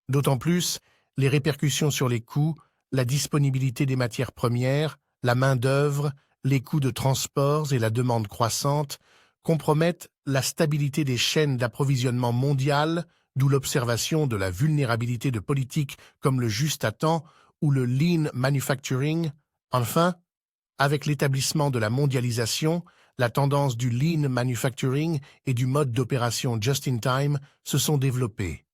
D'autant plus, les répercussions sur les coûts, la disponibilité des matières premières, la main-d'œuvre, les coûts de transports et la demande croissante compromettent la stabilité des chaînes d'approvisionnement mondiales, d'où l'observation de la vulnérabilité de politiques comme le juste à temps ou le lean manufacturing. Enfin, avec l'établissement de la mondialisation, la tendance du lean manufacturing et du mode d'opération just-in-time se sont développées.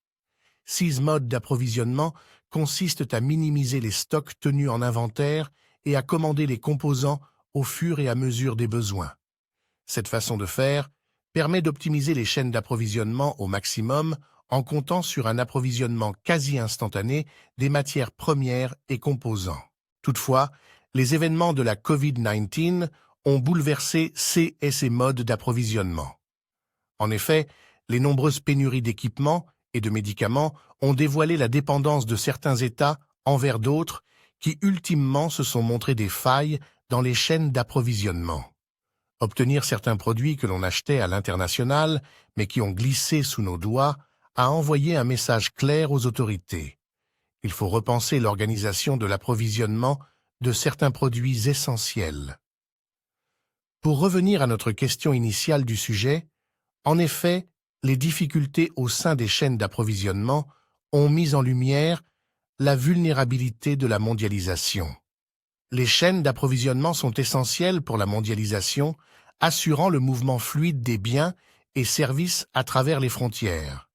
Ces modes d'approvisionnement consistent à minimiser les stocks tenus en inventaire et à commander les composants au fur et à mesure des besoins. Cette façon de faire permet d'optimiser les chaînes d'approvisionnement au maximum en comptant sur un approvisionnement quasi instantané des matières premières et composants. Toutefois, les événements de la COVID-19 ont bouleversé ces modes d'approvisionnement. En effet, les nombreuses pénuries d'équipements et de médicaments ont dévoilé la dépendance de certains États envers d'autres qui ultimement se sont montrés des failles dans les chaînes d'approvisionnement. Obtenir certains produits que l'on achetait à l'international, mais qui ont glissé sous nos doigts, a envoyé un message clair aux autorités. Il faut repenser l'organisation de l'approvisionnement de certains produits essentiels. Pour revenir à notre question initiale du sujet, en effet, les difficultés au sein des chaînes d'approvisionnement ont mis en lumière la vulnérabilité de la mondialisation. Les chaînes d'approvisionnement sont essentielles pour la mondialisation, assurant le mouvement fluide des biens et services à travers les frontières.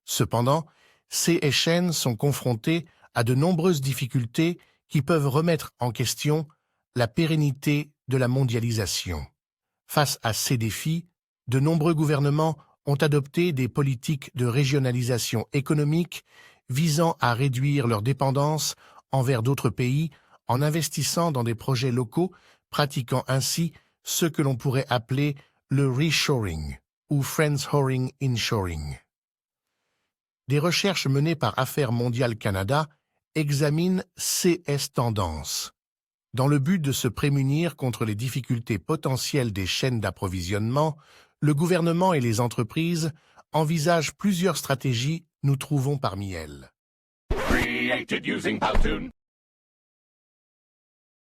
Cependant, ces chaînes sont confrontées à de nombreuses difficultés qui peuvent remettre en question la pérennité de la mondialisation. Face à ces défis, de nombreux gouvernements ont adopté des politiques de régionalisation économique visant à réduire leur dépendance envers d'autres pays en investissant dans des projets locaux, pratiquant ainsi ce que l'on pourrait appeler le reshoring ou friendshoring inshoring. Des recherches menées par Affaires mondiales Canada examinent ces tendances, dans le but de se prémunir contre les difficultés potentielles des chaînes d'approvisionnement. Le gouvernement et les entreprises envisagent plusieurs stratégies, nous trouvons parmi elles. Created using Powtoon.